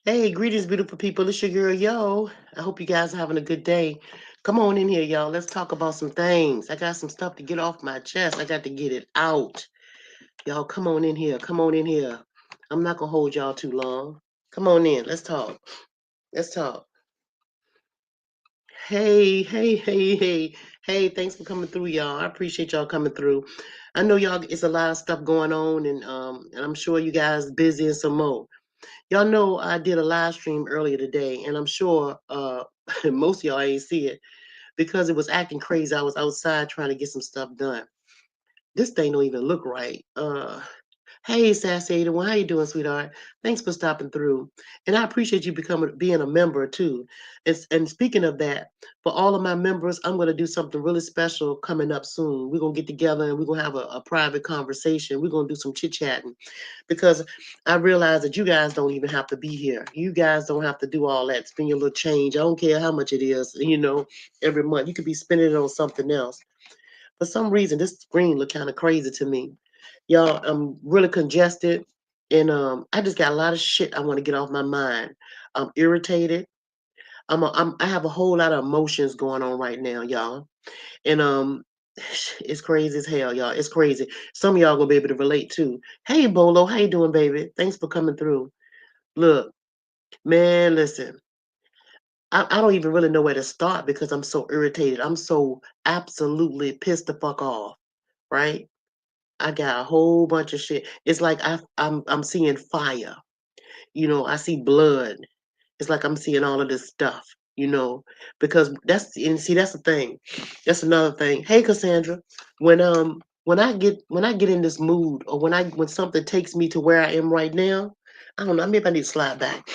Hey, greetings, beautiful people. It's your girl, Yo. I hope you guys are having a good day. Come on in here, y'all. Let's talk about some things. I got some stuff to get off my chest. I got to get it out. Y'all, come on in here. Come on in here. I'm not going to hold y'all too long. Come on in. Let's talk. Let's talk. Hey, hey, hey, hey, hey, thanks for coming through, y'all. I appreciate y'all coming through. I know y'all, it's a lot of stuff going on, and I'm sure you guys busy and some more. Y'all know I did a live stream earlier today, and I'm sure most of y'all ain't see it because it was acting crazy. I was outside trying to get some stuff done. This thing don't even look right. Hey, Sassy Ada, how you doing, sweetheart? Thanks for stopping through, and I appreciate you being a member too. And speaking of that, for all of my members, I'm going to do something really special coming up soon. We're gonna get together and we're gonna have a private conversation. We're gonna do some chit chatting because I realize that you guys don't even have to be here. You guys don't have to do all that, spend your little change. I don't care how much it is, every month. You could be spending it on something else. For some reason, this screen look kind of crazy to me. Y'all, I'm really congested and I just got a lot of shit I want to get off my mind. I'm irritated. I have a whole lot of emotions going on right now, y'all. And it's crazy as hell, y'all. It's crazy. Some of y'all gonna be able to relate too. Hey Bolo, how you doing, baby? Thanks for coming through. Look, man, listen. I don't even really know where to start because I'm so irritated. I'm so absolutely pissed the fuck off, right? I got a whole bunch of shit. It's like I'm seeing fire. I see blood. It's like I'm seeing all of this stuff, because that's the thing. That's another thing. Hey Cassandra, when I get in this mood or when something takes me to where I am right now, I don't know, maybe I need to slide back.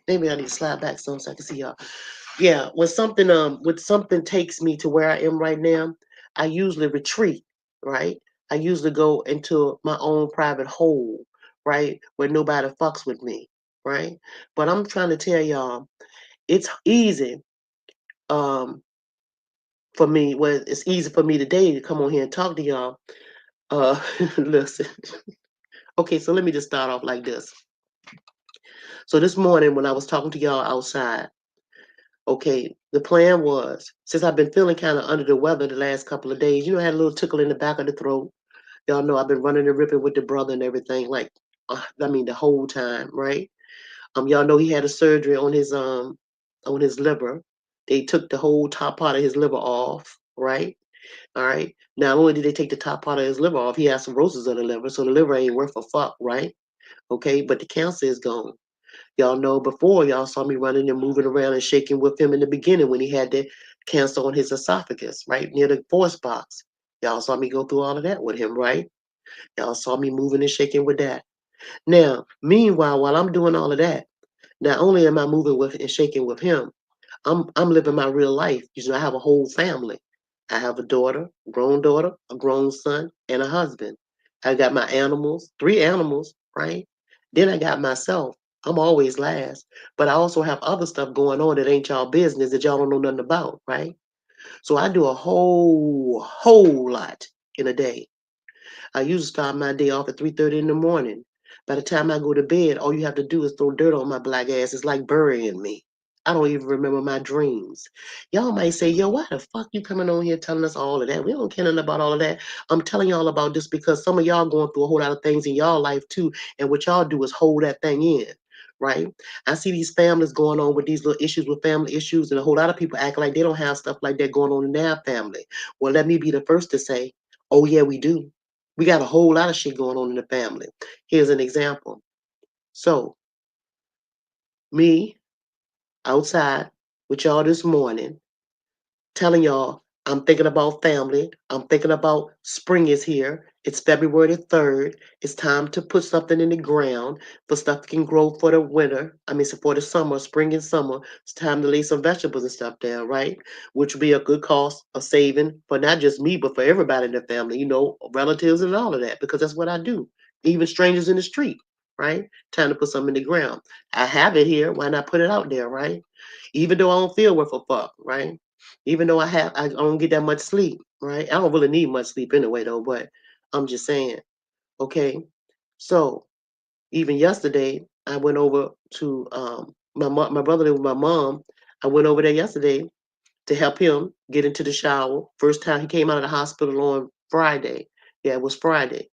Maybe I need to slide back so I can see y'all. Yeah, when something takes me to where I am right now, I usually retreat, right? I usually go into my own private hole, right? Where nobody fucks with me, right? But I'm trying to tell y'all, it's easy for me. Well, it's easy for me today to come on here and talk to y'all. Uh listen. Okay, so let me just start off like this. So this morning when I was talking to y'all outside, okay, the plan was, since I've been feeling kind of under the weather the last couple of days, I had a little tickle in the back of the throat. Y'all know I've been running and ripping with the brother and everything, like, the whole time, right? Y'all know he had a surgery on his liver. They took the whole top part of his liver off, right? All right. Not only did they take the top part of his liver off, he has cirrhosis of the liver, so the liver ain't worth a fuck, right? Okay, but the cancer is gone. Y'all know before y'all saw me running and moving around and shaking with him in the beginning when he had the cancer on his esophagus, right near the force box. Y'all saw me go through all of that with him, right? Y'all saw me moving and shaking with that. Now, meanwhile, while I'm doing all of that, not only am I moving with and shaking with him, I'm living my real life. I have a whole family. I have daughter, a grown son, and a husband. I got my animals, 3 animals, right? Then I got myself. I'm always last. But I also have other stuff going on that ain't y'all business that y'all don't know nothing about, right? So I do a whole lot in a day. I usually start my day off at 3:30 in the morning. By the time I go to bed, all you have to do is throw dirt on my black ass. It's like burying me. I don't even remember my dreams. Y'all might say, yo, why the fuck you coming on here telling us all of that? We don't care nothing about all of that. I'm telling y'all about this because some of y'all going through a whole lot of things in y'all life too. And what y'all do is hold that thing in. Right? I see these families going on with these little issues with family issues, and a whole lot of people act like they don't have stuff like that going on in their family. Well, let me be the first to say, oh yeah, we do. We got a whole lot of shit going on in the family. Here's an example. So, me outside with y'all this morning, telling y'all I'm thinking about family. I'm thinking about spring is here. It's February the 3rd. It's time to put something in the ground for stuff that can grow for the winter. So for the summer, spring and summer. It's time to lay some vegetables and stuff down, right? Which will be a good cost of saving for not just me, but for everybody in the family, relatives and all of that, because that's what I do. Even strangers in the street, right? Time to put something in the ground. I have it here. Why not put it out there, right? Even though I don't feel worth a fuck, right? Even though I don't get that much sleep, right? I don't really need much sleep anyway, though. But I'm just saying, okay. So even yesterday, I went over to my brother lived with my mom. I went over there yesterday to help him get into the shower. First time he came out of the hospital on Friday. Yeah, it was Friday.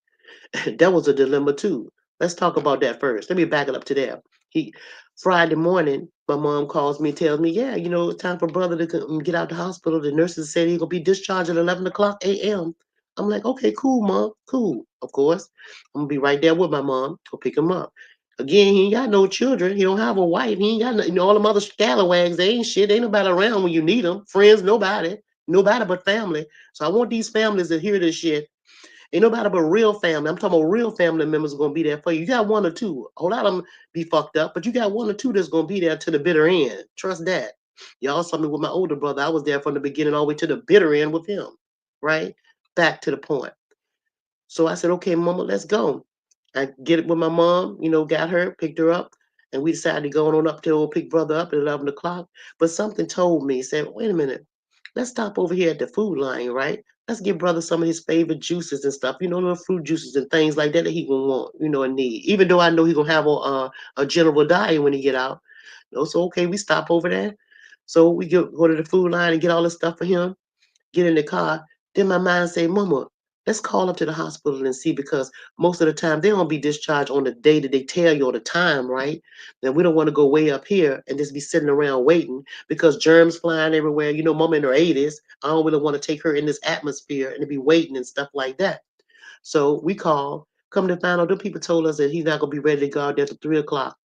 That was a dilemma too. Let's talk about that first. Let me back it up to there. He Friday morning, my mom calls me, tells me, yeah, it's time for brother to get out the hospital. The nurses said he's gonna be discharged at 11 o'clock a.m. I'm like, okay, cool, mom, cool. Of course, I'm gonna be right there with my mom. Go pick him up. Again, he ain't got no children. He don't have a wife. He ain't got all them other scalawags. They ain't shit. Ain't nobody around when you need them. Friends, nobody but family. So I want these families to hear this shit. Ain't nobody but real family. I'm talking about real family members are gonna be there for you. You got one or two. A whole lot of them be fucked up, but you got one or two that's gonna be there to the bitter end. Trust that. Y'all saw me with my older brother. I was there from the beginning all the way to the bitter end with him. Right? Back to the point. So I said, okay, mama, let's go. I get it with my mom, got her, picked her up, and we decided to go on up to old pick brother up at 11 o'clock. But something told me, said, wait a minute, let's stop over here at the food line, right? Let's give brother some of his favorite juices and stuff, little fruit juices and things like that he gonna want, and need. Even though I know he gonna have a general diet when he get out. So okay, we stop over there. So we go to the food line and get all the stuff for him, get in the car. Then my mind say, Mama, let's call up to the hospital and see because most of the time they don't be discharged on the day that they tell you or the time, right? Then we don't want to go way up here and just be sitting around waiting because germs flying everywhere. Mama in her 80s. I don't really want to take her in this atmosphere and to be waiting and stuff like that. So we call. Come to find out, the people told us that he's not gonna be ready to go out there till 3 o'clock.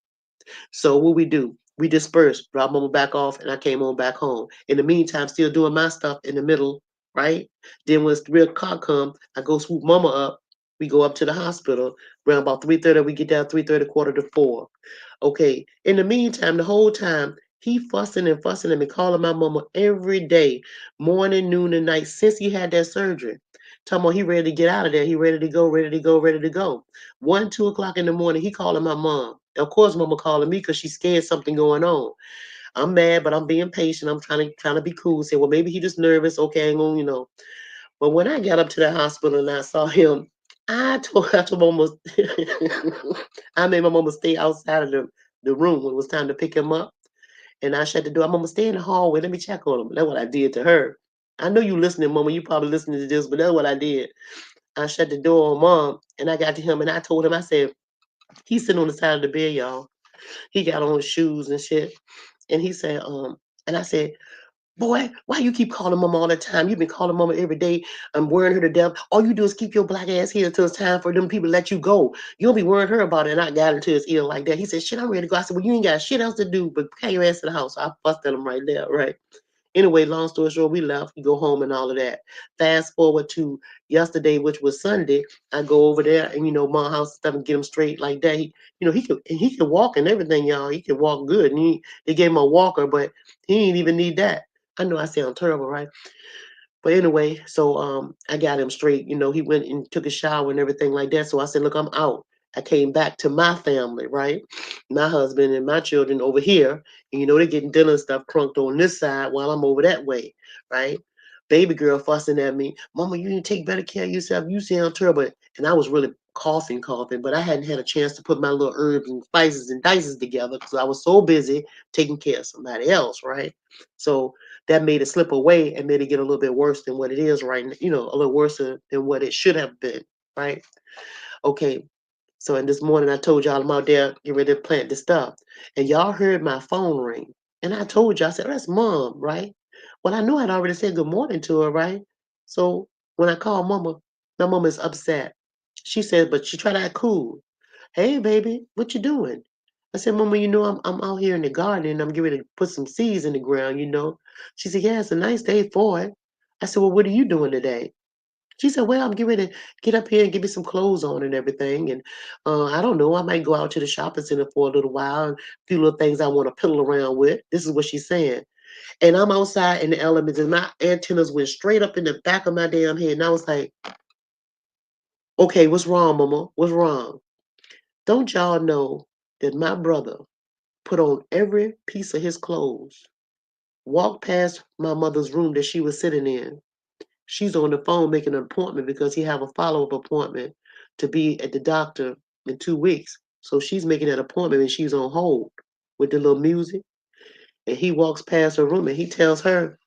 So what we do, we dispersed, drop mama back off, and I came on back home. In the meantime, still doing my stuff in the middle, right? Then when 3 o'clock come, I go swoop mama up. We go up to the hospital. Around about 3:30, we get down 3:30, quarter to 4. Okay. In the meantime, the whole time, he fussing at me, calling my mama every day, morning, noon, and night, since he had that surgery. Talking about he ready to get out of there. He ready to go, ready to go, ready to go. 1, 2 o'clock in the morning, he calling my mom. Of course, mama calling me because she's scared something going on. I'm mad, but I'm being patient. I'm trying to be cool. Say, well, maybe he just nervous. Okay, I'm gonna. But when I got up to the hospital and I saw him, I told mama, I made my mama stay outside of the room when it was time to pick him up. And I shut the door. I'm gonna stay in the hallway. Let me check on him. That's what I did to her. I know you listening, mama. You probably listening to this, but that's what I did. I shut the door on mom and I got to him and I told him, I said, he's sitting on the side of the bed, y'all. He got on his shoes and shit. And he said, and I said, boy, why you keep calling mama all the time? You've been calling mama every day. I'm worrying her to death. All you do is keep your black ass here until it's time for them people to let you go. You don't be worrying her about it. And I got into his ear like that. He said, shit, I'm ready to go. I said, well, you ain't got shit else to do, but carry your ass to the house. So I fussed at him right there, right? Anyway, long story short, we left. We go home and all of that. Fast forward to yesterday, which was Sunday. I go over there and my house stuff and get him straight like that. He could walk and everything, y'all. He could walk good. And they gave him a walker, but he didn't even need that. I know I sound terrible, right? But anyway, so I got him straight. He went and took a shower and everything like that. So I said, look, I'm out. I came back to my family, right? My husband and my children over here. And they're getting dinner and stuff crunked on this side while I'm over that way, right? Baby girl fussing at me, Mama, you didn't take better care of yourself. You sound terrible. And I was really coughing, but I hadn't had a chance to put my little herbs and spices and dices together because I was so busy taking care of somebody else, right? So that made it slip away and made it get a little bit worse than what it is right now, a little worse than what it should have been, right? Okay. So in this morning, I told y'all I'm out there getting ready to plant the stuff. And y'all heard my phone ring. And I told you, I said, that's mom, right? Well, I knew I'd already said good morning to her, right? So when I called mama, my mama is upset. She said, but she tried to act cool. Hey, baby, what you doing? I said, Mama, I'm out here in the garden and I'm getting ready to put some seeds in the ground. She said, yeah, it's a nice day for it. I said, well, what are you doing today? She said, well, I'm getting ready to get up here and get me some clothes on and everything. And I don't know, I might go out to the shopping center for a little while and a few little things I want to piddle around with. This is what she's saying. And I'm outside in the elements and my antennas went straight up in the back of my damn head. And I was like, okay, what's wrong, Mama? What's wrong? Don't y'all know that my brother put on every piece of his clothes, walked past my mother's room that she was sitting in. She's on the phone making an appointment because he have a follow-up appointment to be at the doctor in 2 weeks. So she's making that appointment and she's on hold. with the little music, and he walks past her room and he tells her,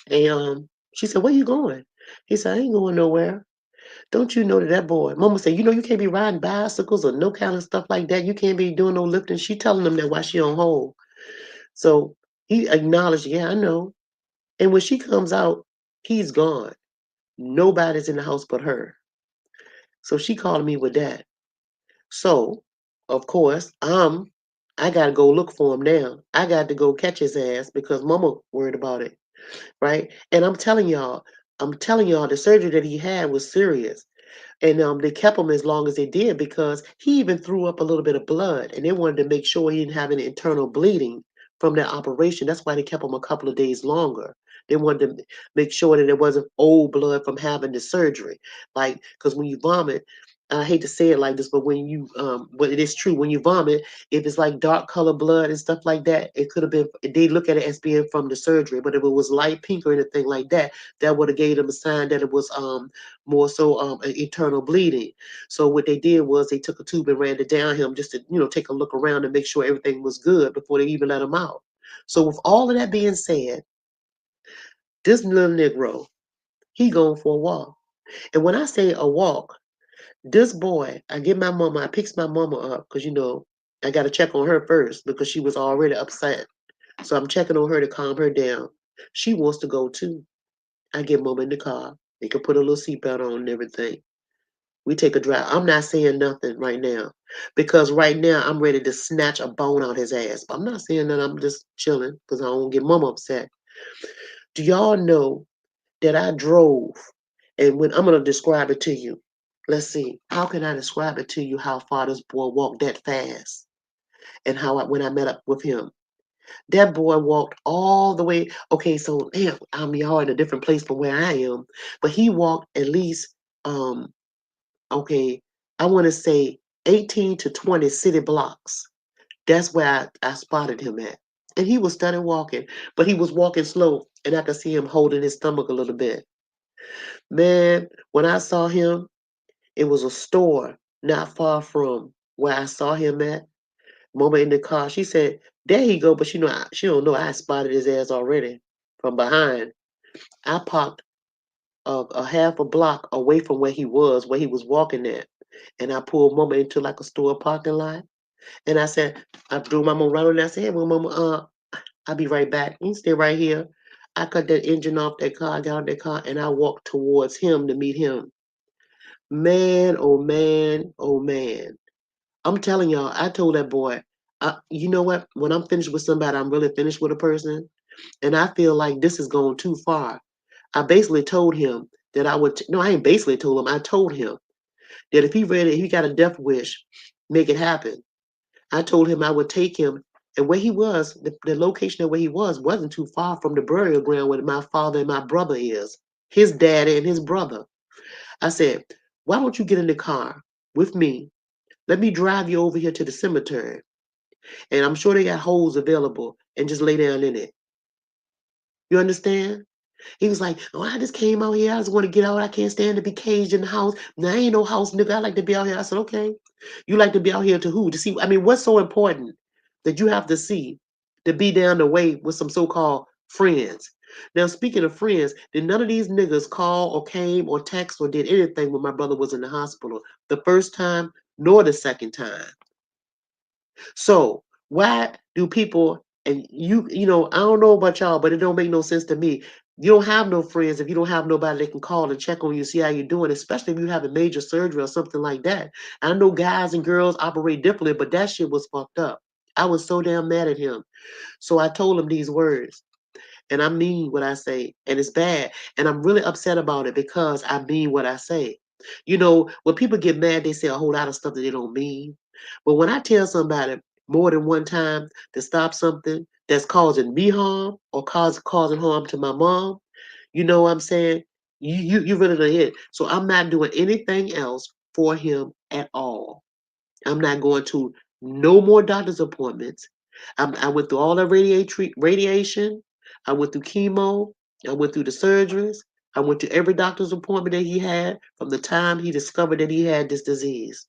hey, she said, where you going? He said, I ain't going nowhere. Don't you know that that boy? Mama said, you know you can't be riding bicycles or no kind of stuff like that. You can't be doing no lifting. She telling him that while she on hold. So he acknowledged, yeah, I know. And when she comes out, he's gone. Nobody's in the house but her. So she called me with that. So, of course, I gotta go look for him now. I got to go catch his ass because Mama worried about it, right? And I'm telling y'all, the surgery that he had was serious. And they kept him as long as they did because he even threw up a little bit of blood, and they wanted to make sure he didn't have any internal bleeding from that operation. That's why they kept him a couple of days longer. They wanted to make sure that it wasn't old blood from having the surgery. Like, because when you vomit, I hate to say it like this, but but it is true. When you vomit, if it's like dark color blood and stuff like that, it could have been. They look at it as being from the surgery. But if it was light pink or anything like that, that would have gave them a sign that it was more so an internal bleeding. So what they did was they took a tube and ran it down him just to take a look around and make sure everything was good before they even let him out. So with all of that being said, this little Negro, he going for a walk. And when I say a walk, this boy, I picks my mama up because I got to check on her first because she was already upset. So I'm checking on her to calm her down. She wants to go too. I get mama in the car. They can put a little seatbelt on and everything. We take a drive. I'm not saying nothing right now because right now I'm ready to snatch a bone out his ass. But I'm not saying that. I'm just chilling because I don't want to get mama upset. Do y'all know that I drove? And when I'm gonna describe it to you, let's see. How can I describe it to you? How far this boy walked that fast, and when I met up with him, that boy walked all the way. Okay, so damn, y'all in a different place from where I am, but he walked at least okay, I want to say 18 to 20 city blocks. That's where I spotted him at. And he was steady walking, but he was walking slow, and I could see him holding his stomach a little bit. Man, when I saw him, it was a store not far from where I saw him at. Mama in the car, she said, there he go, but she don't know I spotted his ass already from behind. I parked a half a block away from where he was walking at. And I pulled Mama into like a store parking lot. And I threw Mama right on there. I said, hey, well, Mama, I'll be right back. You stay right here. I cut that engine off that car, I got out that car, and I walked towards him to meet him. Man, oh man, oh man. I'm telling y'all, I told that boy, you know what? When I'm finished with somebody, I'm really finished with a person. And I feel like this is going too far. I basically told him that no, I ain't basically told him, I told him that if he got a death wish, make it happen. I told him I would take him, and where he was, the location of where he was wasn't too far from the burial ground where my father and my brother is, his daddy and his brother. I said, why don't you get in the car with me? Let me drive you over here to the cemetery, and I'm sure they got holes available, and just lay down in it. You understand? He was like, oh, I just came out here. I just want to get out. I can't stand to be caged in the house. Now, I ain't no house nigga. I like to be out here. I said, okay. You like to be out here to who? To see, I mean, what's so important that you have to see to be down the way with some so-called friends? Now, speaking of friends, did none of these niggas call or came or text or did anything when my brother was in the hospital the first time nor the second time? So why do people and I don't know about y'all, but it don't make no sense to me. You don't have no friends if you don't have nobody that can call and check on you, see how you're doing, especially if you have a major surgery or something like that. I know guys and girls operate differently, but that shit was fucked up. I was so damn mad at him. So I told him these words. And I mean what I say, and it's bad. And I'm really upset about it because I mean what I say. When people get mad, they say a whole lot of stuff that they don't mean. But when I tell somebody more than one time to stop something that's causing me harm or causing harm to my mom, you know what I'm saying? You really done hit. So I'm not doing anything else for him at all. I'm not going to no more doctor's appointments. I went through all that radiation. I went through chemo. I went through the surgeries. I went to every doctor's appointment that he had from the time he discovered that he had this disease.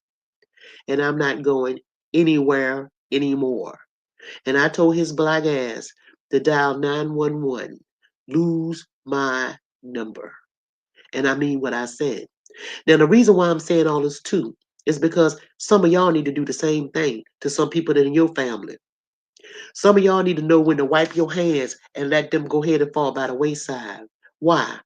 And I'm not going anywhere anymore. And I told his black ass to dial 911, lose my number. And I mean what I said. Now, the reason why I'm saying all this too is because some of y'all need to do the same thing to some people that in your family. Some of y'all need to know when to wipe your hands and let them go ahead and fall by the wayside. Why?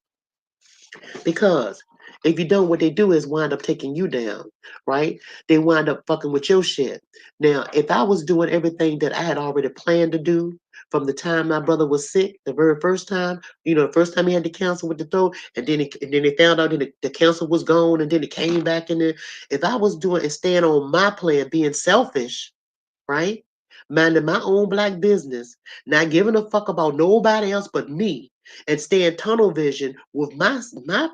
Because if you don't, what they do is wind up taking you down, right? They wind up fucking with your shit. Now, if I was doing everything that I had already planned to do from the time my brother was sick, the very first time, the first time he had the cancer with the throat, and then they found out that the cancer was gone, and then it came back in there. If I was doing and staying on my plan, being selfish, right? Minding my own black business, not giving a fuck about nobody else but me, and staying tunnel vision with my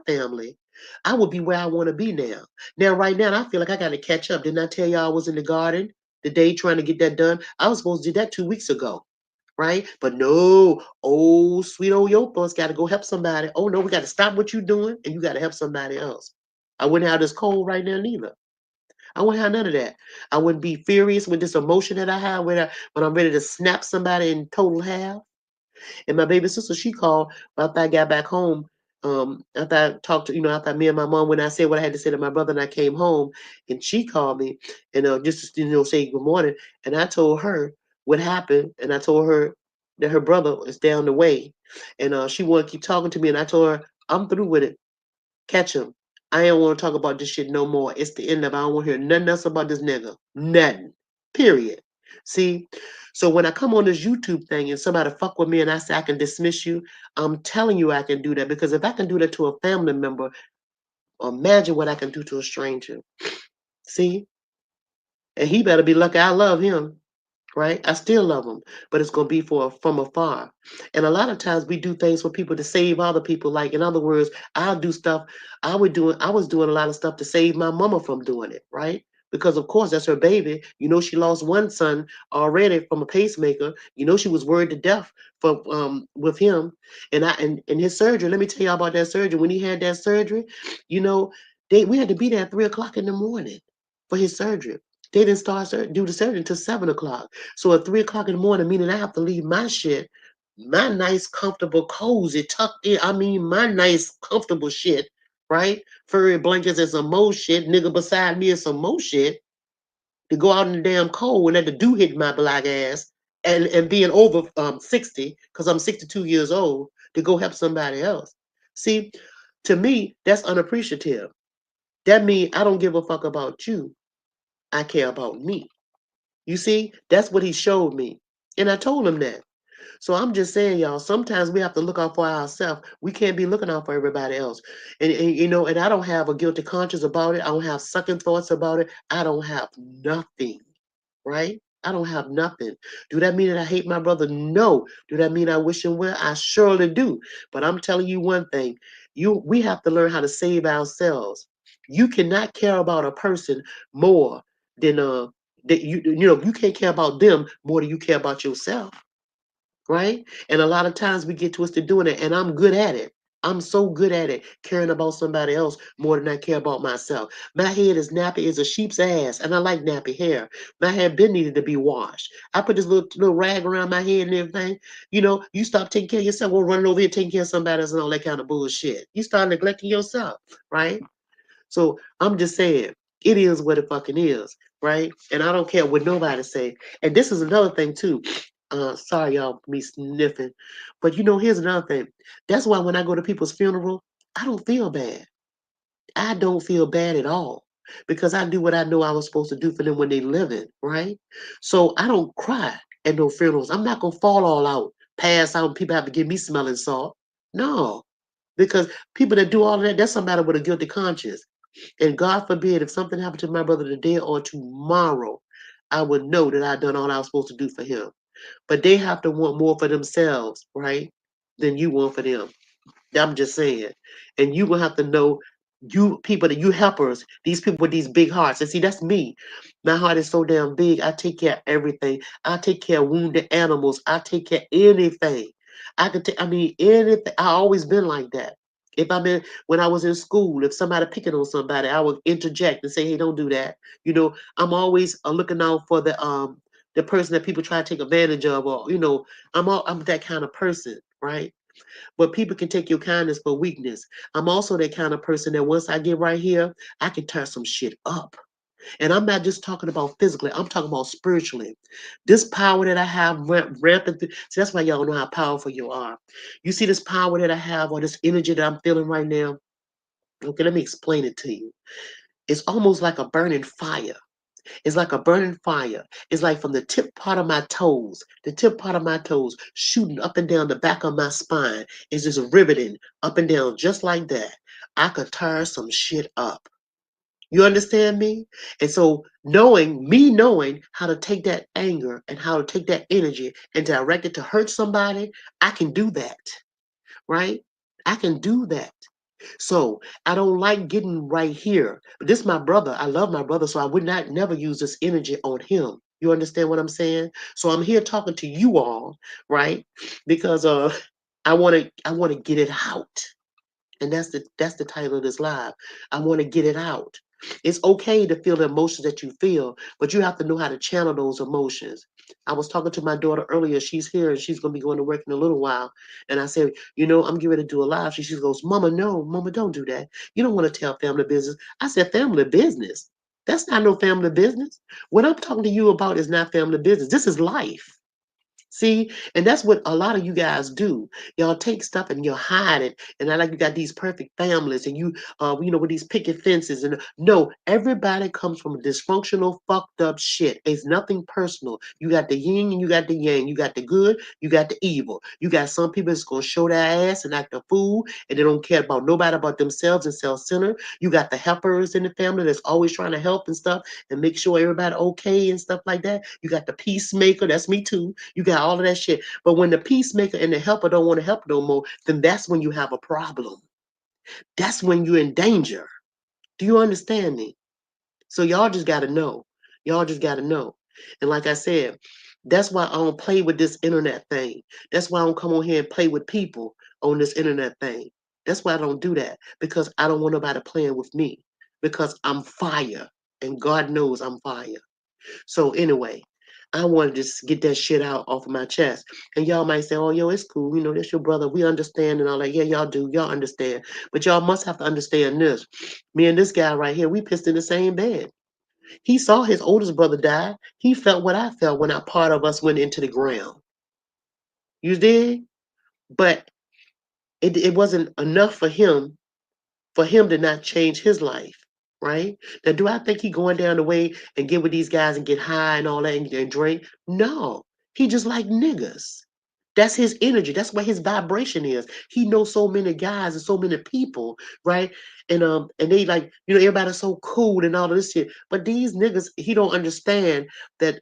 family, I would be where I want to be now. Now, right now, I feel like I got to catch up. Didn't I tell y'all I was in the garden the day trying to get that done? I was supposed to do that 2 weeks ago, right? But no, oh, sweet old Yopos got to go help somebody. Oh, no, we got to stop what you're doing and you got to help somebody else. I wouldn't have this cold right now, neither. I wouldn't have none of that. I wouldn't be furious with this emotion that I have when I'm ready to snap somebody in total half. And my baby sister, she called after I got back home. After I talked to, after me and my mom, when I said what I had to say to my brother, and I came home, and she called me, and just to, say good morning. And I told her what happened, and I told her that her brother is down the way, and she wanted to keep talking to me, and I told her I'm through with it. Catch him. I don't want to talk about this shit no more. It's the end of it. I don't want to hear nothing else about this nigga. Nothing. Period. See? So when I come on this YouTube thing and somebody fuck with me and I say I can dismiss you, I'm telling you I can do that because if I can do that to a family member, imagine what I can do to a stranger. See? And he better be lucky I love him. Right? I still love them, but it's gonna be from afar. And a lot of times we do things for people to save other people. Like in other words, I'll do stuff. I was doing a lot of stuff to save my mama from doing it, right? Because of course that's her baby. She lost one son already from a pacemaker. She was worried to death for with him. And his surgery. Let me tell you about that surgery. When he had that surgery, you know, we had to be there at 3 o'clock in the morning for his surgery. They didn't do the surgery until 7 o'clock. So at 3 o'clock in the morning, meaning I have to leave my shit, my nice, comfortable, cozy, tucked in. I mean, my nice, comfortable shit, right? Furry blankets and some more shit. Nigga beside me and some more shit to go out in the damn cold and let the dew hit my black ass and being over 60, because I'm 62 years old, to go help somebody else. See, to me, that's unappreciative. That means I don't give a fuck about you. I care about me. You see, that's what he showed me. And I told him that. So I'm just saying, y'all, sometimes we have to look out for ourselves. We can't be looking out for everybody else. And I don't have a guilty conscience about it. I don't have second thoughts about it. I don't have nothing, right? I don't have nothing. Do that mean that I hate my brother? No. Do that mean I wish him well? I surely do. But I'm telling you one thing. We have to learn how to save ourselves. You cannot care about a person more than that you can't care about them more than you care about yourself, right? And a lot of times we get twisted doing it, and I'm good at it. I'm so good at it, caring about somebody else more than I care about myself. My head is nappy as a sheep's ass, and I like nappy hair. My hair been needed to be washed. I put this little rag around my head and everything. You stop taking care of yourself, we're running over here taking care of somebody else and all that kind of bullshit. You start neglecting yourself, right? So I'm just saying, it is what it fucking is, right? And I don't care what nobody say. And this is another thing too. Sorry y'all for me sniffing, but here's another thing. That's why when I go to people's funeral, I don't feel bad. I don't feel bad at all because I do what I know I was supposed to do for them when they living, right? So I don't cry at no funerals. I'm not gonna fall all out, pass out, and people have to give me smelling salt. No, because people that do all of that, that's somebody with a guilty conscience. And God forbid if something happened to my brother today or tomorrow, I would know that I've done all I was supposed to do for him. But they have to want more for themselves, right? Than you want for them. I'm just saying. And you will have to know you people that you helpers, these people with these big hearts. And see, that's me. My heart is so damn big. I take care of everything. I take care of wounded animals. I take care of anything. I mean anything. I always been like that. If I'm in when I was in school, if somebody picking on somebody, I would interject and say, hey, don't do that. I'm always looking out for the person that people try to take advantage of, or I'm that kind of person, right? But people can take your kindness for weakness. I'm also that kind of person that once I get right here, I can turn some shit up. And I'm not just talking about physically, I'm talking about spiritually. This power that I have rampant. See, that's why y'all know how powerful you are. You see this power that I have, or this energy that I'm feeling right now? Okay, let me explain it to you. It's almost like a burning fire. It's like a burning fire. It's like from the tip part of my toes, the tip part of my toes, shooting up and down the back of my spine. It's just riveting up and down, just like that. I could tear some shit up. You understand me? And so knowing how to take that anger and how to take that energy and direct it to hurt somebody, I can do that, right? I can do that. So I don't like getting right here. But this is my brother. I love my brother, so I would not never use this energy on him. You understand what I'm saying? So I'm here talking to you all, right? Because I wanna get it out. And that's the title of this live. I want to get it out. It's okay to feel the emotions that you feel, but you have to know how to channel those emotions. I was talking to my daughter earlier. She's here and she's going to be going to work in a little while. And I said, I'm getting ready to do a live. She goes, Mama, no, Mama, don't do that. You don't want to tell family business. I said, family business? That's not no family business. What I'm talking to you about is not family business. This is life. See, and that's what a lot of you guys do. Y'all take stuff and you hide it, and I like you got these perfect families, and with these picket fences. And no, everybody comes from dysfunctional, fucked up shit. It's nothing personal. You got the yin and you got the yang. You got the good, you got the evil. You got some people that's gonna show their ass and act a fool, and they don't care about nobody but themselves and self-centered. You got the helpers in the family that's always trying to help and stuff and make sure everybody okay and stuff like that. You got the peacemaker, that's me too. You got all of that shit. But when the peacemaker and the helper don't want to help no more, then that's when you have a problem. That's when you're in danger. Do you understand me? So y'all just gotta know. Y'all just gotta know. And like I said, that's why I don't play with this internet thing. That's why I don't come on here and play with people on this internet thing. That's why I don't do that. Because I don't want nobody playing with me. Because I'm fire. And God knows I'm fire. So anyway, I want to just get that shit out off of my chest. And y'all might say, oh, yo, it's cool. That's your brother. We understand and all that. Yeah, y'all do. Y'all understand. But y'all must have to understand this. Me and this guy right here, we pissed in the same bed. He saw his oldest brother die. He felt what I felt when a part of us went into the ground. You did? But it wasn't enough for him to not change his life, right? Now, do I think he going down the way and get with these guys and get high and all that and drink? No, he just like niggas. That's his energy. That's what his vibration is. He knows so many guys and so many people, right? And they like, everybody's so cool and all of this shit. But these niggas, he don't understand that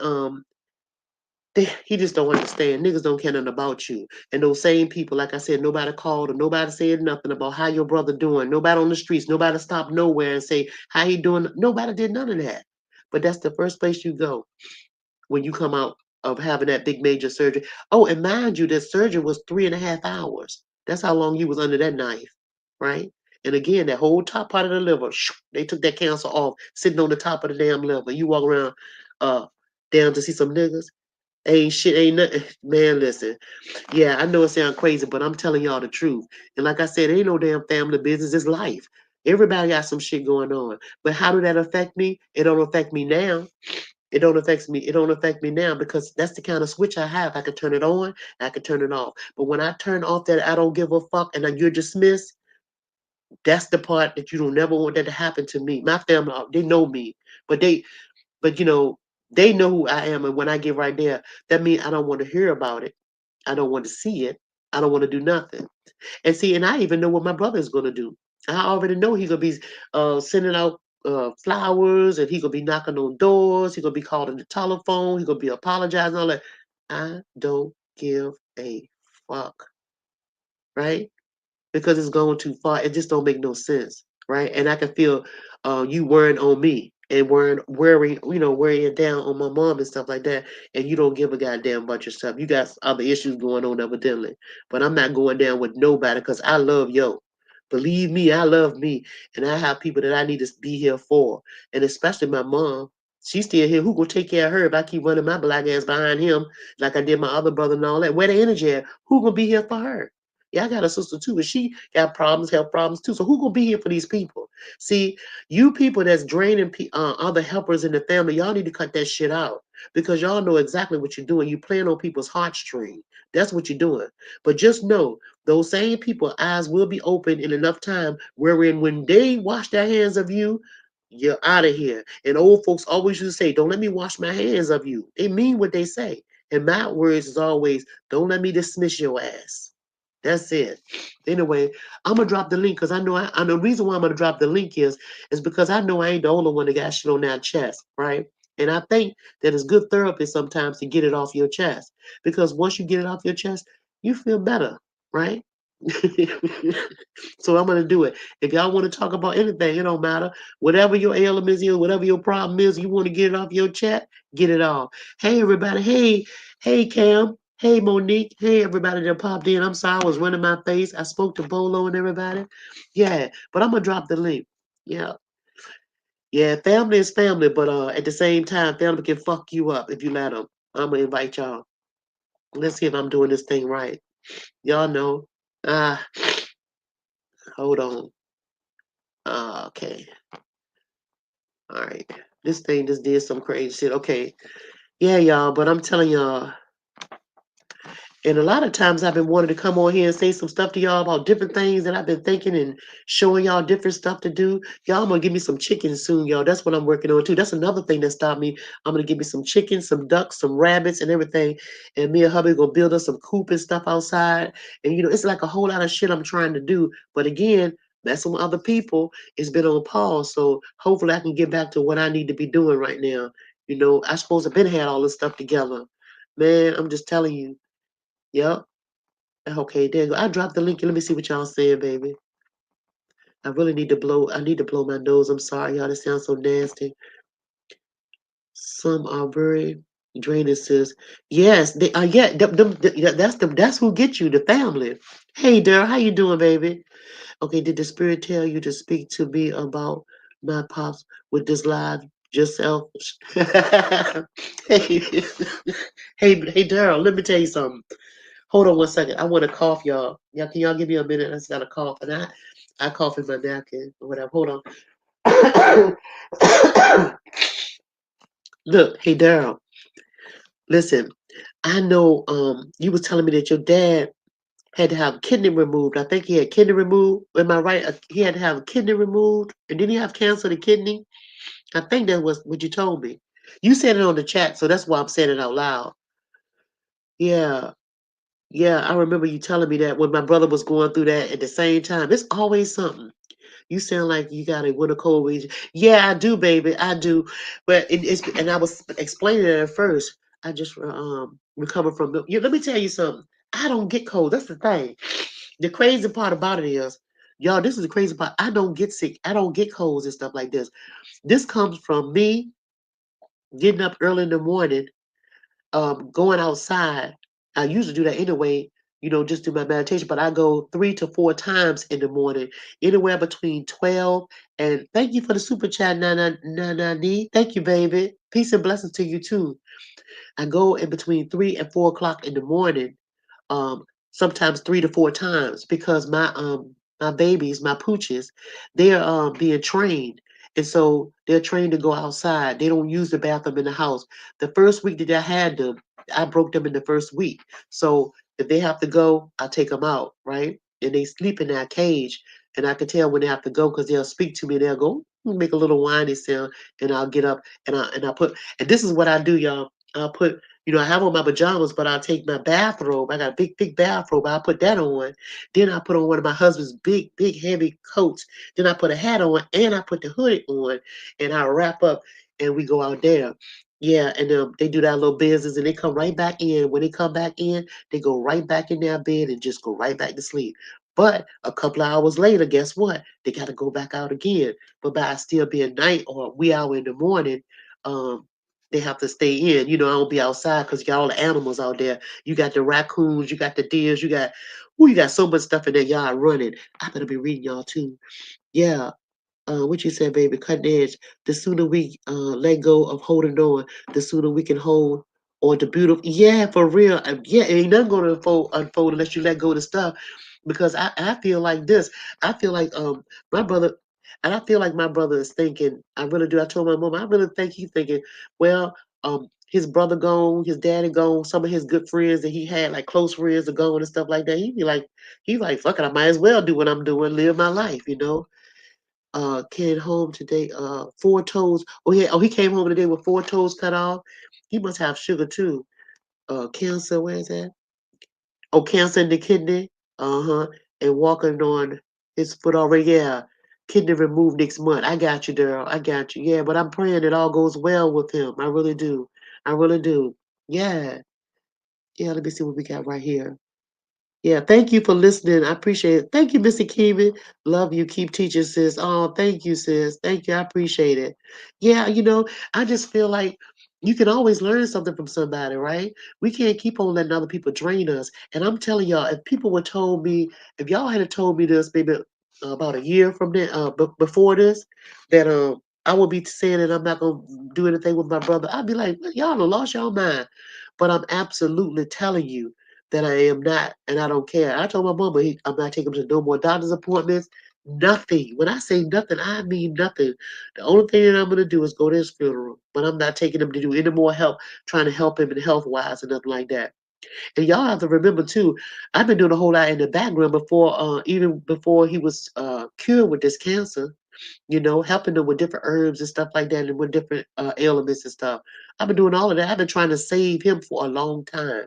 he just don't understand. Niggas don't care nothing about you. And those same people, like I said, nobody called or nobody said nothing about how your brother doing. Nobody on the streets, nobody stopped nowhere and say how he doing. Nobody did none of that. But that's the first place you go when you come out of having that big major surgery. Oh, and mind you, that surgery was 3.5 hours. That's how long you was under that knife, right? And again, that whole top part of the liver, they took that cancer off, sitting on the top of the damn liver. You walk around down to see some niggas. Ain't shit, ain't nothing. Man, listen. Yeah, I know it sounds crazy, but I'm telling y'all the truth. And like I said, ain't no damn family business. It's life. Everybody got some shit going on. But how do that affect me? It don't affect me now. It don't affect me. It don't affect me now because that's the kind of switch I have. I can turn it on. I can turn it off. But when I turn off that I don't give a fuck and then you're dismissed, that's the part that you don't never want that to happen to me. My family, they know me, but they know who I am. And when I get right there, that means I don't want to hear about it. I don't want to see it. I don't want to do nothing. And see, and I even know what my brother is going to do. I already know he's going to be sending out flowers and he's going to be knocking on doors. He's going to be calling the telephone. He's going to be apologizing, all that. I don't give a fuck, right? Because it's going too far. It just don't make no sense, right? And I can feel you worrying on me and worrying down on my mom and stuff like that. And you don't give a goddamn about yourself. You got other issues going on evidently. But I'm not going down with nobody because I love yo. Believe me, I love me, and I have people that I need to be here for, and especially my mom. She's still here. Who gonna take care of her if I keep running my black ass behind him like I did my other brother and all that? Where the energy at? Who gonna be here for her? Yeah, I got a sister too, but she got problems, health problems too. So who gonna be here for these people? See, you people that's draining other helpers in the family, y'all need to cut that shit out because y'all know exactly what you're doing. You playing on people's heartstring. That's what you're doing. But just know those same people eyes will be open in enough time wherein when they wash their hands of you, you're out of here. And old folks always used to say, don't let me wash my hands of you. They mean what they say. And my words is always, don't let me dismiss your ass. That's it. Anyway, I'm gonna drop the link because I know the reason why I'm gonna drop the link is because I know I ain't the only one that got shit on that chest, right? And I think that it's good therapy sometimes to get it off your chest. Because once you get it off your chest, you feel better, right? So I'm gonna do it. If y'all want to talk about anything, it don't matter. Whatever your ailment is, whatever your problem is, you want to get it off your chat, get it off. Hey everybody, hey Cam, hey Monique, hey everybody that popped in. I'm sorry I was running my face. I spoke to Bolo and everybody. Yeah, but I'm gonna drop the link. Yeah. Yeah, family is family, but at the same time, family can fuck you up if you let them. I'm gonna invite y'all. Let's see if I'm doing this thing right. Y'all know. Ah, hold on. Okay. All right. This thing just did some crazy shit. Okay. Yeah, y'all, but I'm telling y'all, and a lot of times I've been wanting to come on here and say some stuff to y'all about different things that I've been thinking and showing y'all different stuff to do. Y'all, I'm gonna give me some chicken soon, y'all. That's what I'm working on too. That's another thing that stopped me. I'm gonna give me some chicken, some ducks, some rabbits, and everything. And me and hubby gonna build us some coop and stuff outside. And it's like a whole lot of shit I'm trying to do. But again, messing with other people, it's been on pause. So hopefully I can get back to what I need to be doing right now. I supposed to have been had all this stuff together. Man, I'm just telling you. Yep. Okay, there you go. I dropped the link. Let me see what y'all saying, baby. I really need to blow. I need to blow my nose. I'm sorry, y'all. This sounds so nasty. Some are very draining, sis. Yes, they are. Yeah, that's them. That's who get you, the family. Hey, Daryl, how you doing, baby? Okay, did the spirit tell you to speak to me about my pops with this live yourself? hey, hey, Daryl. Let me tell you something. Hold on 1 second. I want to cough, y'all. Y'all, can y'all give me a minute? I just got to cough. And I cough in my napkin or whatever. Hold on. Look, hey, Daryl, listen. I know you was telling me that your dad had to have kidney removed. I think he had kidney removed. Am I right? He had to have a kidney removed. And didn't he have cancer of the kidney? I think that was what you told me. You said it on the chat, so that's why I'm saying it out loud. Yeah. Yeah, I remember you telling me that when my brother was going through that at the same time. It's always something. You sound like you got a winter cold region. Yeah, I do, baby. I do. But it's and I was explaining it at first. I just recovered from the let me tell you something. I don't get cold. That's the thing. The crazy part about it is, y'all, this is the crazy part. I don't get sick. I don't get colds and stuff like this. This comes from me getting up early in the morning, going outside. I usually do that anyway, just do my meditation, but I go 3 to 4 times in the morning, anywhere between 12 and thank you for the super chat, Nana Nana D. Thank you, baby. Peace and blessings to you too. I go in between 3 and 4 o'clock in the morning, um, sometimes 3 to 4 times because my babies, my pooches, they're being trained. And so they're trained to go outside. They don't use the bathroom in the house. The first week that I had them, I broke them in the first week. So if they have to go, I take them out, right? And they sleep in that cage. And I can tell when they have to go because they'll speak to me. They'll go, make a little whiny sound, and I'll get up and I put, and this is what I do, y'all. I'll put, I have on my pajamas, but I'll take my bathrobe. I got a big, big bathrobe. I'll put that on. Then I put on one of my husband's big, big, heavy coats. Then I put a hat on and I put the hoodie on and I wrap up and we go out there. Yeah, and they do that little business and they come right back in. When they come back in, they go right back in their bed and just go right back to sleep. But a couple of hours later, guess what? They got to go back out again. But by it still being night or wee hour in the morning, um, they have to stay in. I don't be outside because you got all the animals out there. You got the raccoons, you got the deers, you got so much stuff in their yard running. I better be reading y'all too. Yeah. what you said, baby, cutting edge. The sooner we let go of holding on, the sooner we can hold on to beautiful. Yeah, for real. Yeah, ain't nothing gonna unfold unless you let go of the stuff. Because I feel like this. I feel like my brother, and I feel like my brother is thinking. I really do. I told my mom. I really think he's thinking. Well, his brother gone, his daddy gone, some of his good friends that he had, like close friends, are gone and stuff like that. He's like, fuck it, I might as well do what I'm doing, live my life, you know. Came home today, 4 toes. He came home today with 4 toes cut off. He must have sugar too. Cancer, where is that? Oh, cancer in the kidney. Uh-huh. And walking on his foot already. Yeah. Kidney removed next month. I got you, Daryl. I got you. Yeah, but I'm praying it all goes well with him. I really do. I really do. Yeah. Yeah, let me see what we got right here. Yeah, thank you for listening. I appreciate it. Thank you, Mr. Keeman. Love you. Keep teaching, sis. Oh, thank you, sis. Thank you. I appreciate it. Yeah, I just feel like you can always learn something from somebody, right? We can't keep on letting other people drain us. And I'm telling y'all, if people would told me, if y'all had told me this maybe about a year from then, before this, that I would be saying that I'm not gonna do anything with my brother, I'd be like, y'all done lost y'all mind. But I'm absolutely telling you that I am not, and I don't care. I told my mama I'm not taking him to no more doctor's appointments. Nothing. When I say nothing, I mean nothing. The only thing that I'm gonna do is go to his funeral, but I'm not taking him to do any more help, trying to help him in health wise and nothing like that. And y'all have to remember too, I've been doing a whole lot in the background before, even before he was cured with this cancer. Helping them with different herbs and stuff like that, and with different ailments and stuff. I've been doing all of that. I've been trying to save him for a long time,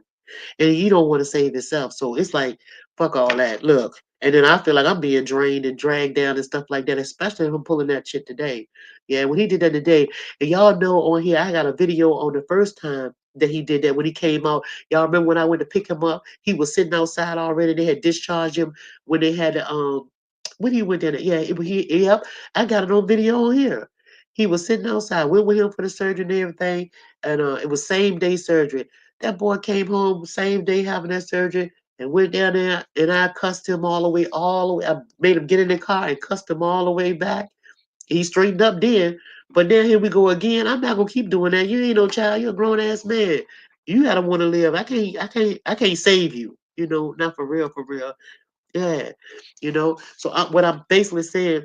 and you don't want to save yourself. So it's like, fuck all that. Look. And then I feel like I'm being drained and dragged down and stuff like that, especially if I'm pulling that shit today. Yeah, when he did that today, and y'all know on here, I got a video on the first time that he did that when he came out. Y'all remember when I went to pick him up? He was sitting outside already. They had discharged him when they had when he went there. Yeah, yep. I got it on video on here. He was sitting outside. Went with him for the surgery and everything, and it was same day surgery. That boy came home same day having that surgery and went down there, and I cussed him all the way. I made him get in the car and cussed him all the way back. He straightened up then, but then here we go again. I'm not gonna keep doing that. You ain't no child. You're a grown ass man. You gotta want to live. I can't save you. Not for real, for real. Yeah. So what I'm basically saying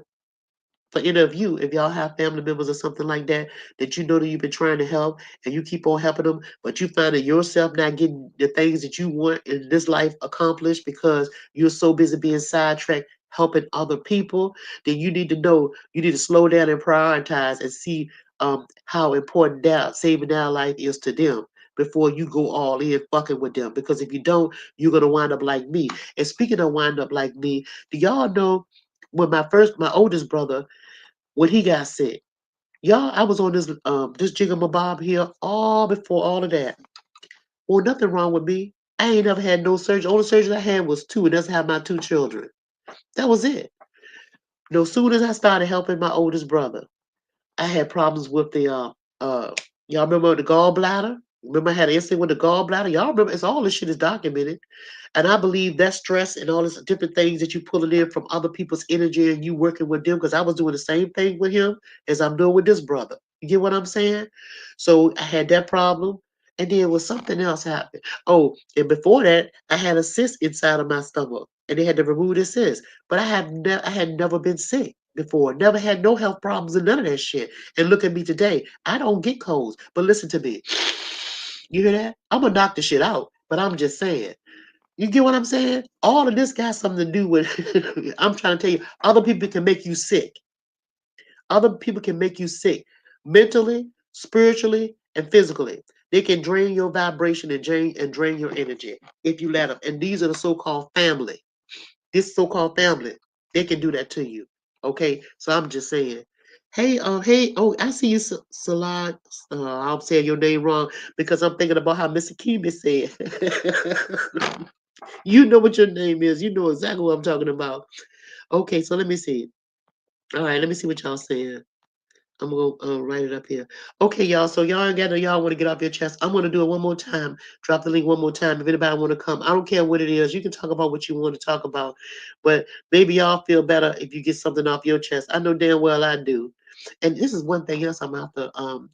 for any of you, if y'all have family members or something like that, that that you've been trying to help and you keep on helping them, but you find that yourself not getting the things that you want in this life accomplished because you're so busy being sidetracked helping other people, then you need to know you need to slow down and prioritize and see how important that saving their life is to them before you go all in fucking with them. Because if you don't, you're gonna wind up like me. And speaking of wind up like me, do y'all know when my oldest brother, when he got sick. Y'all, I was on this jigamabob here all before all of that. Well, nothing wrong with me. I ain't never had no surgery. Only surgery I had was two, and that's have my 2 children. That was it. No soon as I started helping my oldest brother, I had problems with the uh y'all remember the gallbladder? Remember I had an incident with the gallbladder? Y'all remember it's all this shit is documented. And I believe that stress and all this different things that you pulling in from other people's energy and you working with them, because I was doing the same thing with him as I'm doing with this brother. You get what I'm saying? So I had that problem. And then was something else happened. Oh, and before that, I had a cyst inside of my stomach, and they had to remove the cyst. But I had never been sick before, never had no health problems and none of that shit. And look at me today. I don't get colds. But listen to me. You hear that? I'm gonna knock the shit out. But I'm just saying. You get what I'm saying? All of this got something to do with I'm trying to tell you, other people can make you sick. Other people can make you sick mentally, spiritually, and physically. They can drain your vibration and drain your energy if you let them. And these are the so-called family. This so-called family, they can do that to you. Okay, so I'm just saying. Hey, oh, I see you, Salad. I'm saying your name wrong because I'm thinking about how Mr. Kimi said. You know what your name is. You know exactly what I'm talking about. Okay, so let me see. All right, let me see what y'all saying. I'm gonna write it up here. Okay, y'all. So y'all want to get off your chest. I'm gonna do it one more time. Drop the link one more time. If anybody want to come, I don't care what it is. You can talk about what you want to talk about, but maybe y'all feel better if you get something off your chest. I know damn well I do. And this is one thing else I'm out to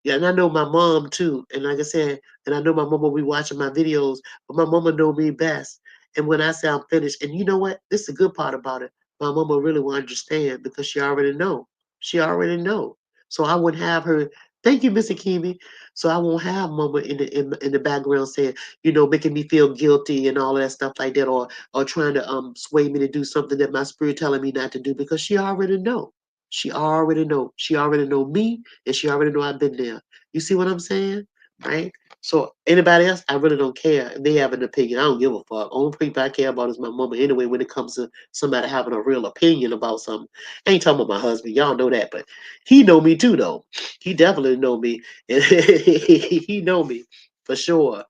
yeah, and I know my mom too. And like I said, and I know my mom will be watching my videos, but my mama know me best. And when I say I'm finished, and you know what? This is the good part about it. My mama really will understand because she already know. She already know. So I wouldn't have her. Thank you, Mr. Kimi. So I won't have mama in the background saying, making me feel guilty and all of that stuff like that, or trying to sway me to do something that my spirit telling me not to do because she already know. She already know. She already know me, and she already know I've been there. You see what I'm saying? Right? So anybody else, I really don't care. If they have an opinion, I don't give a fuck. Only people I care about is my mama anyway when it comes to somebody having a real opinion about something. I ain't talking about my husband. Y'all know that, but he know me too though. He definitely know me. And he know me for sure.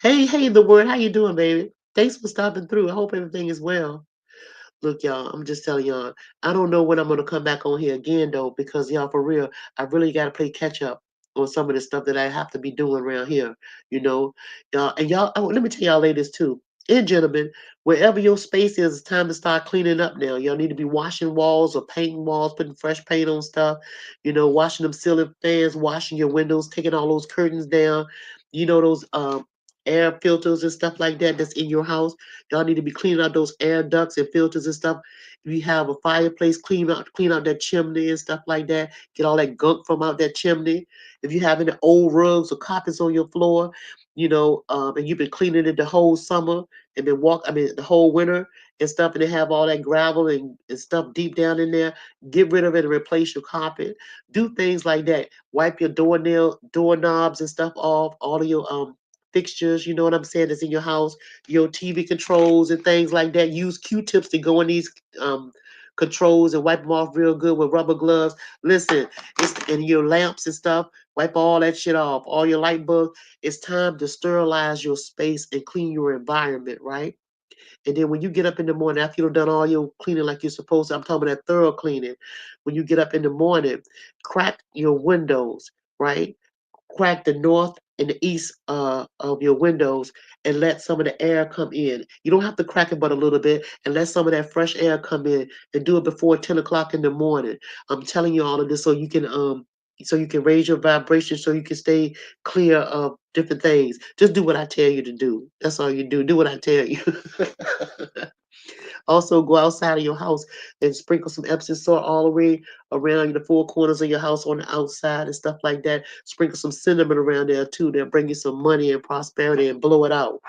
Hey, the word, how you doing, baby? Thanks for stopping through. I hope everything is well. Look, y'all, I'm just telling y'all, I don't know when I'm gonna come back on here again though, because y'all, for real, I really gotta play catch up on some of the stuff that I have to be doing around here, you know. Y'all, and y'all, let me tell y'all ladies too. And gentlemen, wherever your space is, it's time to start cleaning up now. Y'all need to be washing walls or painting walls, putting fresh paint on stuff, washing them ceiling fans, washing your windows, taking all those curtains down, those air filters and stuff like that that's in your house. Y'all need to be cleaning out those air ducts and filters and stuff. If you have a fireplace, clean out that chimney and stuff like that. Get all that gunk from out that chimney. If you have any old rugs or carpets on your floor, and you've been cleaning it the whole summer and the whole winter and stuff, and they have all that gravel and stuff deep down in there, get rid of it and replace your carpet. Do things like that. Wipe your doorknobs and stuff off, all of your fixtures, you know what I'm saying, that's in your house, your TV controls and things like that. Use Q-tips to go in these controls and wipe them off real good with rubber gloves. Listen, and your lamps and stuff. Wipe all that shit off. All your light bulbs. It's time to sterilize your space and clean your environment, right? And then when you get up in the morning, after you've done all your cleaning like you're supposed to, I'm talking about that thorough cleaning. When you get up in the morning, crack your windows, right? Crack the north and the east of your windows and let some of the air come in. You don't have to crack it but a little bit and let some of that fresh air come in and do it before 10 o'clock in the morning. I'm telling you all of this so you can raise your vibration so you can stay clear of different things. Just do what I tell you to do. That's all you do. Do what I tell you. Also, go outside of your house and sprinkle some Epsom salt all the way around the four corners of your house on the outside and stuff like that. Sprinkle some cinnamon around there too. They'll bring you some money and prosperity and blow it out.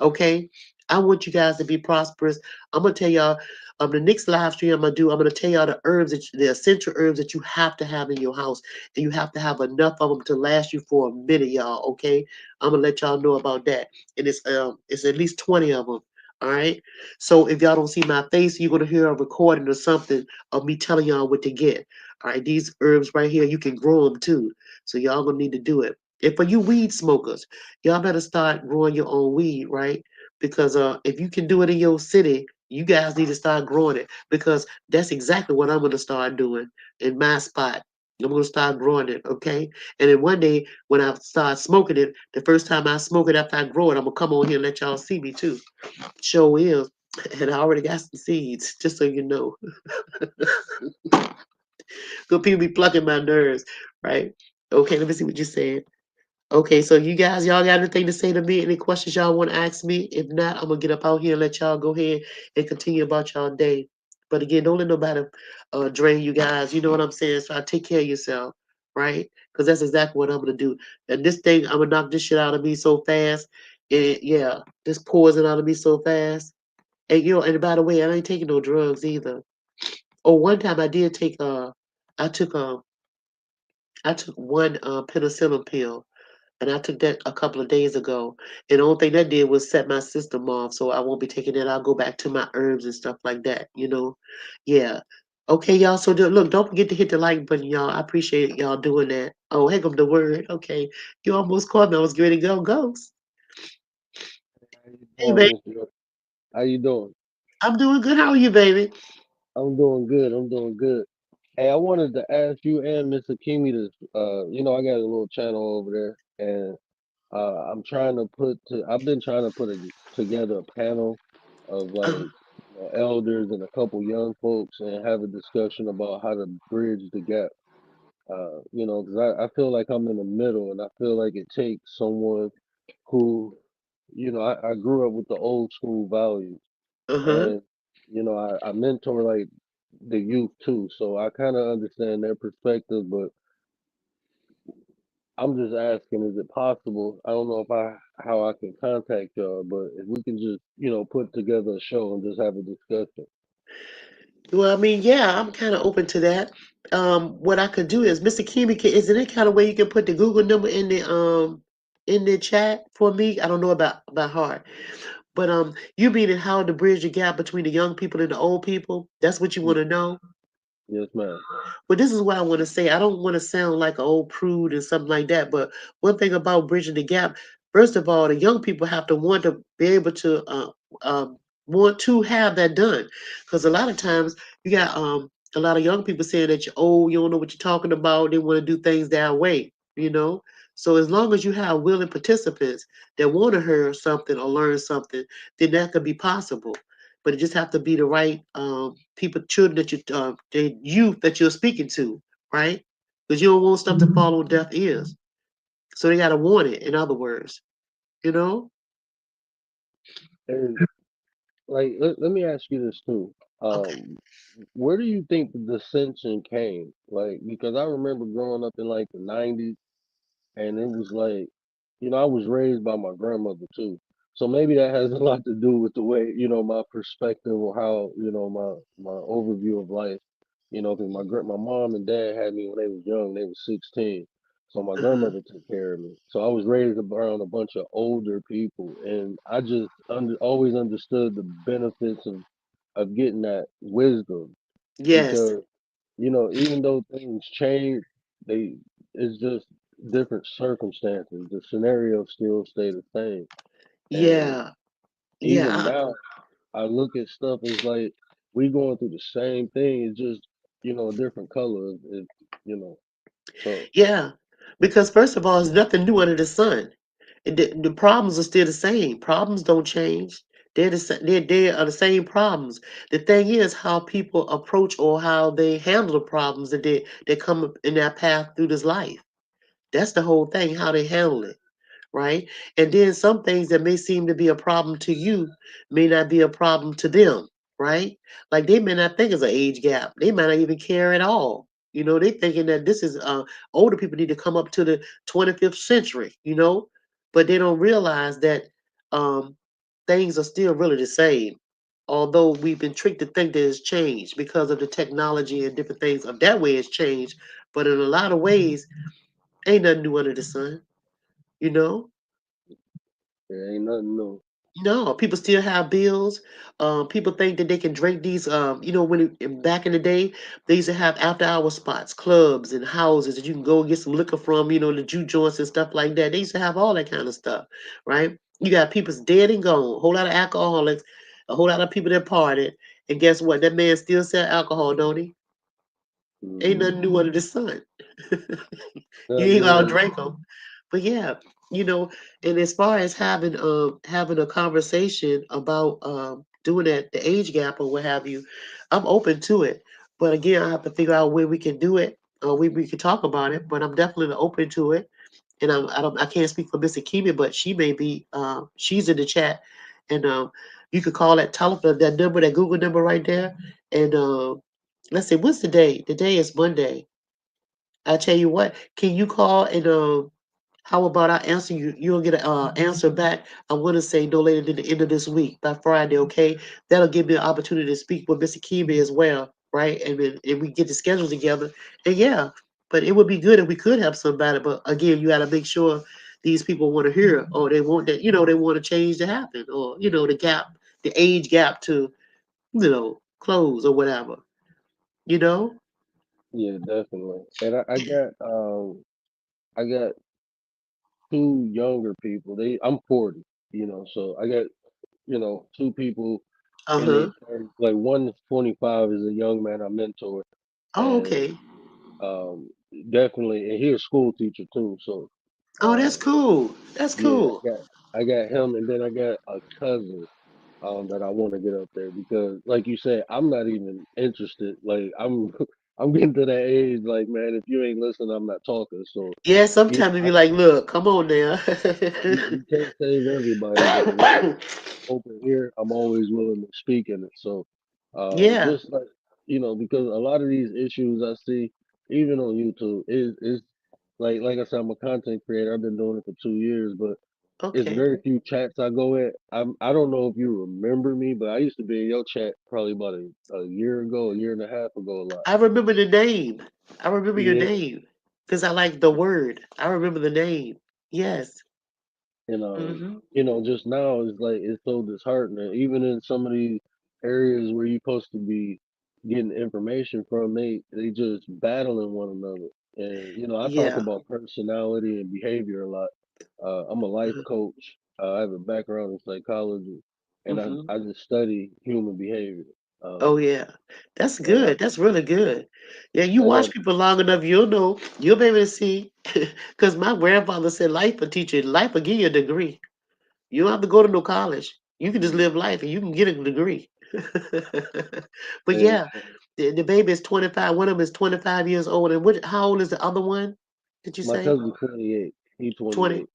Okay? I want you guys to be prosperous. I'm gonna tell y'all the next live stream I'm gonna tell y'all the essential herbs that you have to have in your house, and you have to have enough of them to last you for a minute, y'all. Okay, I'm gonna let y'all know about that, and it's at least 20 of them. All right. So if y'all don't see my face, you're gonna hear a recording or something of me telling y'all what to get. All right, these herbs right here, you can grow them too. So y'all gonna need to do it. And for you weed smokers, y'all better start growing your own weed, right? Because if you can do it in your city, you guys need to start growing it because that's exactly what I'm gonna start doing in my spot. I'm gonna start growing it, okay? And then one day when I start smoking it, the first time I smoke it after I grow it, I'm gonna come on here and let y'all see me too. Show is. And I already got some seeds, just so you know. Good people be plucking my nerves, right? Okay, let me see what you said. Okay, so y'all got anything to say to me? Any questions y'all want to ask me? If not, I'm gonna get up out here and let y'all go ahead and continue about y'all day. But again, don't let nobody drain you guys. You know what I'm saying? So I take care of yourself, right? Because that's exactly what I'm gonna do. And this thing, I'm gonna knock this shit out of me so fast. And yeah, this poison out of me so fast. And and by the way, I ain't taking no drugs either. Oh, one time I did take I took I took one penicillin pill and I took that a couple of days ago. And the only thing that did was set my system off, so I won't be taking that. I'll go back to my herbs and stuff like that. Yeah. Okay, y'all. So look, don't forget to hit the like button, y'all. I appreciate y'all doing that. Oh, heck of the word. Okay, you almost caught me. I was ready to go. Ghost. How you Hey, doing, baby. Miss Will? How you doing? I'm doing good. How are you, baby? I'm doing good. I'm doing good. Hey, I wanted to ask you and Mr. Kimi to, I got a little channel over there, and I've been trying to put together a panel of Uh, like, elders and a couple young folks and have a discussion about how to bridge the gap. Because I feel like I'm in the middle, and I feel like it takes someone who, I grew up with the old school values, uh-huh. and I mentor like the youth too, so I kind of understand their perspective. But I'm just asking, is it possible? I don't know if I how I can contact y'all, but if we can just put together a show and just have a discussion. Well, I mean, yeah, I'm kind of open to that. What I could do is, Mr. Kimi, is there any kind of way you can put the Google number in the chat for me? I don't know about heart, but you meaning how to bridge the gap between the young people and the old people? That's what you want Ye- to know? Yes, ma'am. But this is what I want to say. I don't want to sound like an old prude and something like that. But one thing about bridging the gap, first of all, the young people have to want to be able to want to have that done. Because a lot of times you got a lot of young people saying that you're old, you don't know what you're talking about. They want to do things their way, you know. So as long as you have willing participants that want to hear something or learn something, then that could be possible, but it just have to be the right people, children that the youth that you're speaking to, right? Because you don't want stuff to fall on deaf ears. So they got to want it. In other words, you know. And like, let me ask you this too. Okay. Where do you think the dissension came? Like, because I remember growing up in like the '90s, and it was like, I was raised by my grandmother too. So maybe that has a lot to do with the way, my perspective or how, my overview of life, because my mom and dad had me when they was young, they was 16. So my Uh-huh. grandmother took care of me. So I was raised around a bunch of older people, and I just always understood the benefits of getting that wisdom, Yes. because even though things change, they it's just different circumstances. The scenarios still stay the same. And Yeah. Yeah. even now, I look at stuff as like we going through the same thing. It's just a different color. You know. So Yeah. Because first of all, there's nothing new under the sun. The problems are still the same. Problems don't change. They are the same problems. The thing is how people approach or how they handle the problems that come up in their path through this life. That's the whole thing, how they handle it, right? And then some things that may seem to be a problem to you may not be a problem to them, right? Like they may not think it's an age gap. They might not even care at all. They thinking that this is older people need to come up to the 25th century, but they don't realize that um, things are still really the same. Although we've been tricked to think that it's changed because of the technology and different things of that way it's changed. But in a lot of ways, ain't nothing new under the sun, you know? there ain't nothing new. No, people still have bills. People think that they can drink these. Back in the day, they used to have after-hour spots, clubs, and houses that you can go get some liquor from. The juke joints and stuff like that. They used to have all that kind of stuff, right? You got people's dead and gone. A whole lot of alcoholics, a whole lot of people that parted, and guess what? That man still sell alcohol, don't he? Ain't Hmm. nothing new under the sun. You Nothing ain't new gonna under the drink them. sun. But yeah, you know, and as far as having a conversation about doing that the age gap or what have you, I'm open to it. But again, I have to figure out where we can do it. We can talk about it, but I'm definitely open to it. And I can't speak for Missy Kimi, but she may be she's in the chat, and you could call that telephone that number, that Google number right there, and let's see, what's the day? The day is Monday. I tell you what, can you call and how about I answer you? You'll get an answer back. I want to say no later than the end of this week, by Friday, okay? That'll give me an opportunity to speak with Mr. Kibi as well, right? And we get the schedule together. And yeah, but it would be good if we could have somebody. But again, you got to make sure these people want to hear, or they want that, they want to change to happen, or the gap, the age gap to close or whatever, you know. Yeah, definitely. And I got two younger people. I'm 40. So I got two people Uh in their huh. 30s. Like one is 25, is a young man I mentor, Oh, and okay. um, definitely, and he's a school teacher too. So, Oh, that's uh, cool. That's yeah, cool. I got him, and then I got a cousin that I want to get up there because, like you said, I'm not even interested. Like I'm, I'm getting to that age. Like, man, if you ain't listening, I'm not talking. So, Yeah, you sometimes know, we be like, look, come on now. you can't save everybody, but the ones open ear, I'm always willing to speak in it. So, Yeah. just like because a lot of these issues I see, even on YouTube, is like I said, I'm a content creator. I've been doing it for 2 years, but it's Okay. very few chats I go in. I don't know if you remember me, but I used to be in your chat probably about a year ago, a year and a half ago, a lot. I remember the name. I remember your Yeah, name because I like the word. I remember the name. Yes. and Hmm. just now it's like it's so disheartening. Even in some of these areas where you're supposed to be getting information from, they just battling one another. And I talk Yeah. about personality and behavior a lot. I'm a life coach. I have a background in psychology, and Hmm. I just study human behavior. Oh Um, yeah. That's and good. That's really good. Yeah, you I watch had people long enough, you'll know. You'll be able to see. Because my grandfather said life will teach you. Life will give you a degree. You don't have to go to no college. You can just live life and you can get a degree. But and yeah, the baby is 25. One of them is 25 years old. And how old is the other one? Did you my say? cousin 28. He 20. 28.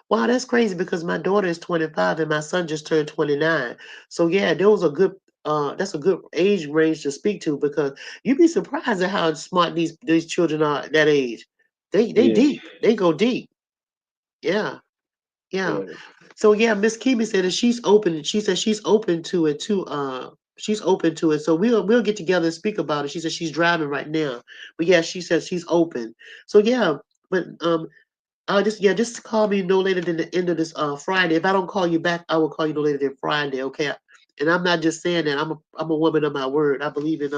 Wow, that's crazy because my daughter is 25 and my son just turned 29. So yeah, those are good that's a good age range to speak to because you'd be surprised at how smart these children are at that age. They Yeah, deep. They go deep. Yeah. Yeah. yeah. So yeah, Miss Kimi said that she's open. She said she's open to it too. She's open to it. So we'll get together and speak about it. She said she's driving right now. But yeah, she says she's open. So yeah, but just call me no later than the end of this Friday. If I don't call you back, I will call you no later than Friday. Okay. And I'm not just saying that. I'm a woman of my word. I believe in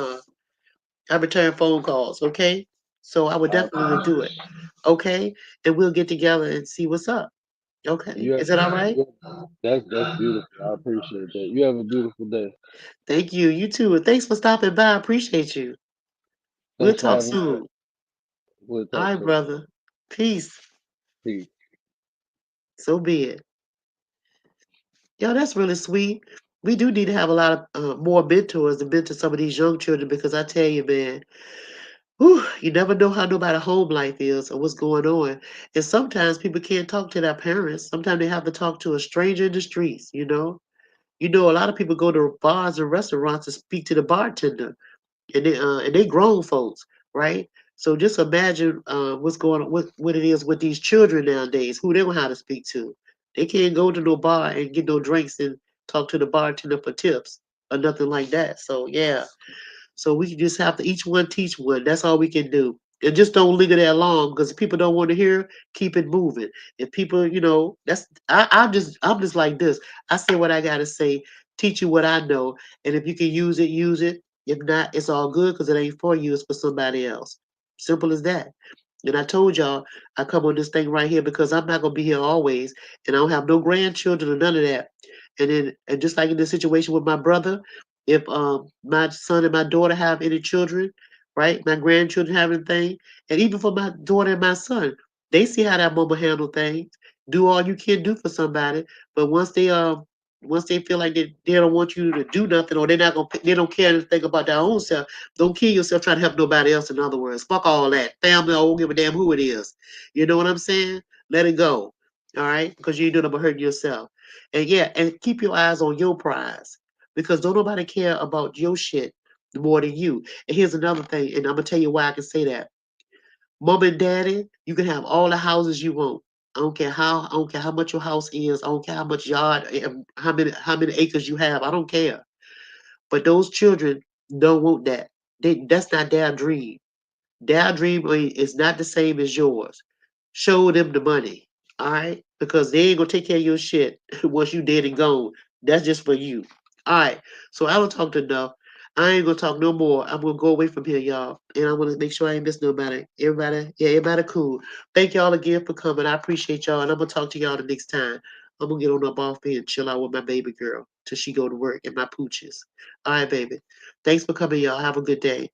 I return phone calls. Okay. So I would I definitely appreciate do it. Okay. And we'll get together and see what's up. it. Okay. Is that all right? That's beautiful. I appreciate that. You have a beautiful day. Thank you. You too. And thanks for stopping by. I appreciate you. We'll Thanks for talk having me back. soon. We'll All talk right, soon. brother. Peace. Peace. So be it. Yo, that's really sweet. We do need to have a lot of more mentors to mentor some of these young children because I tell you, man, whew, you never know how nobody's home life is or what's going on. And sometimes people can't talk to their parents. Sometimes they have to talk to a stranger in the streets, you know? You know, a lot of people go to bars and restaurants to speak to the bartender. And they grown folks, right? So just imagine what's going on, what it is with these children nowadays, who they don't know how to speak to. They can't go to no bar and get no drinks and talk to the bartender for tips or nothing like that. So yeah, so we just have to each one teach one. That's all we can do. And just don't linger there long because if people don't want to hear, keep it moving. If people, that's I'm just like this. I say what I gotta say, teach you what I know, and if you can use it, use it. If not, it's all good because it ain't for you, it's for somebody else. Simple as that. And I told y'all I come on this thing right here because I'm not gonna be here always, and I don't have no grandchildren or none of that. And just like in the situation with my brother, if my son and my daughter have any children, right, my grandchildren have anything, and even for my daughter and my son, they see how that mama handle things. Do all you can do for somebody, but once they feel like they don't want you to do nothing or they don't care anything about their own self, don't kill yourself trying to help nobody else. In other words, fuck all that. Family, I don't give a damn who it is. You know what I'm saying? Let it go. All right, because you ain't doing nothing but hurting yourself. And yeah, and keep your eyes on your prize because don't nobody care about your shit more than you. And here's another thing, and I'm gonna tell you why I can say that. Mom and daddy, you can have all the houses you want. I don't care how much your house is. I don't care how much yard, how many acres you have. I don't care. But those children don't want that. That's not their dream. Their dream is not the same as yours. Show them the money, all right? Because they ain't gonna take care of your shit once you dead and gone. That's just for you. All right. So I don't talk enough. I ain't gonna talk no more. I'm gonna go away from here, y'all. And I wanna make sure I ain't miss nobody. Everybody, yeah, everybody cool. Thank y'all again for coming. I appreciate y'all. And I'm gonna talk to y'all the next time. I'm gonna get on up off here and chill out with my baby girl till she go to work and my pooches. All right, baby. Thanks for coming, y'all. Have a good day.